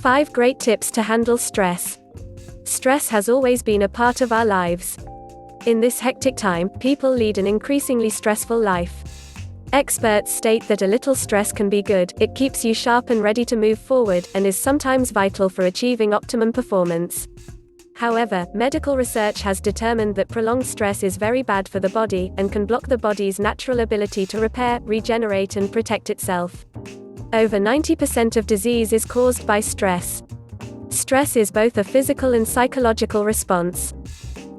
5 Great Tips to Handle Stress. Stress has always been a part of our lives. In this hectic time, people lead an increasingly stressful life. Experts state that a little stress can be good, it keeps you sharp and ready to move forward, and is sometimes vital for achieving optimum performance. However, medical research has determined that prolonged stress is very bad for the body, and can block the body's natural ability to repair, regenerate and protect itself. Over 90% of disease is caused by stress. Stress is both a physical and psychological response.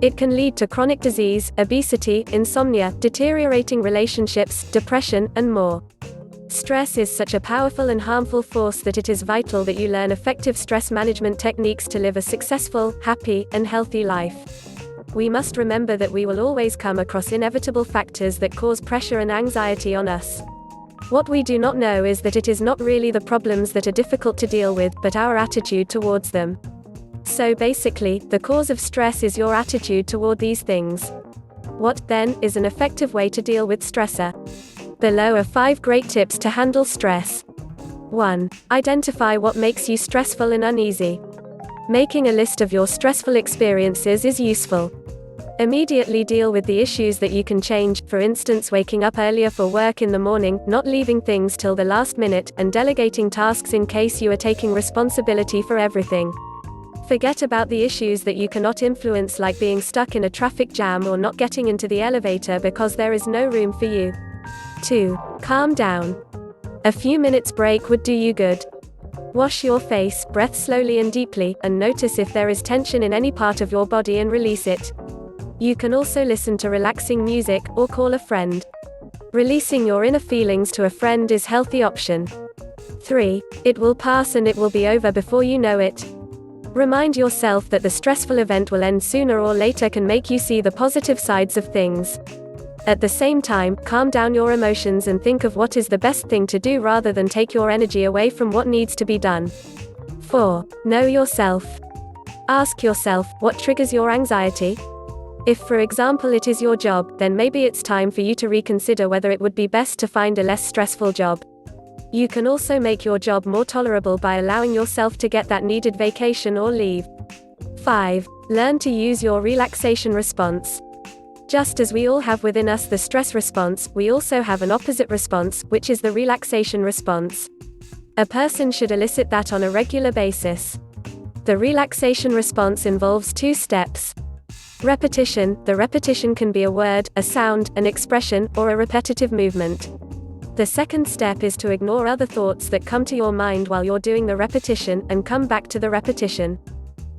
It can lead to chronic disease, obesity, insomnia, deteriorating relationships, depression, and more. Stress is such a powerful and harmful force that it is vital that you learn effective stress management techniques to live a successful, happy, and healthy life. We must remember that we will always come across inevitable factors that cause pressure and anxiety on us. What we do not know is that it is not really the problems that are difficult to deal with, but our attitude towards them. So basically, the cause of stress is your attitude toward these things. What, then, is an effective way to deal with stressor? Below are 5 great tips to handle stress. 1. Identify what makes you stressful and uneasy. Making a list of your stressful experiences is useful. Immediately deal with the issues that you can change, for instance waking up earlier for work in the morning, not leaving things till the last minute, and delegating tasks in case you are taking responsibility for everything. Forget about the issues that you cannot influence, like being stuck in a traffic jam or not getting into the elevator because there is no room for you. 2. Calm down. A few minutes break would do you good. Wash your face, breathe slowly and deeply, and notice if there is tension in any part of your body and release it. You can also listen to relaxing music, or call a friend. Releasing your inner feelings to a friend is a healthy option. 3. It will pass and it will be over before you know it. Remind yourself that the stressful event will end sooner or later can make you see the positive sides of things. At the same time, calm down your emotions and think of what is the best thing to do rather than take your energy away from what needs to be done. 4. Know yourself. Ask yourself, what triggers your anxiety? If, for example, it is your job, then maybe it's time for you to reconsider whether it would be best to find a less stressful job. You can also make your job more tolerable by allowing yourself to get that needed vacation or leave. 5. Learn to use your relaxation response. Just as we all have within us the stress response, we also have an opposite response, which is the relaxation response. A person should elicit that on a regular basis. The relaxation response involves 2 steps. Repetition. The repetition can be a word, a sound, an expression, or a repetitive movement. The second step is to ignore other thoughts that come to your mind while you're doing the repetition, and come back to the repetition.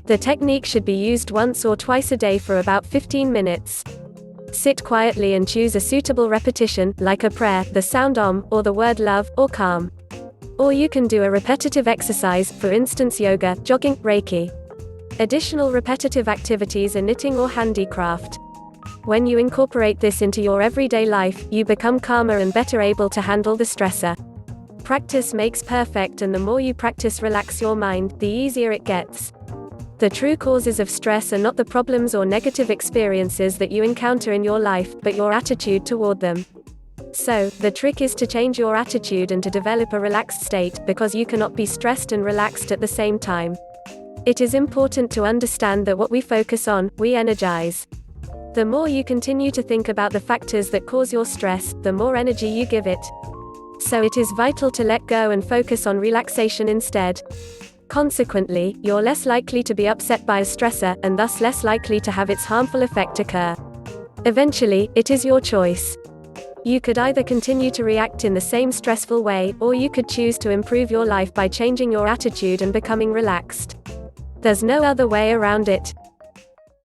The technique should be used once or twice a day for about 15 minutes. Sit quietly and choose a suitable repetition, like a prayer, the sound om, or the word love, or calm. Or you can do a repetitive exercise, for instance yoga, jogging, Reiki. Additional repetitive activities are knitting or handicraft. When you incorporate this into your everyday life, you become calmer and better able to handle the stressor. Practice makes perfect, and the more you practice relax your mind, the easier it gets. The true causes of stress are not the problems or negative experiences that you encounter in your life, but your attitude toward them. So, the trick is to change your attitude and to develop a relaxed state, because you cannot be stressed and relaxed at the same time. It is important to understand that what we focus on, we energize. The more you continue to think about the factors that cause your stress, the more energy you give it. So it is vital to let go and focus on relaxation instead. Consequently, you're less likely to be upset by a stressor, and thus less likely to have its harmful effect occur. Eventually, it is your choice. You could either continue to react in the same stressful way, or you could choose to improve your life by changing your attitude and becoming relaxed. There's no other way around it.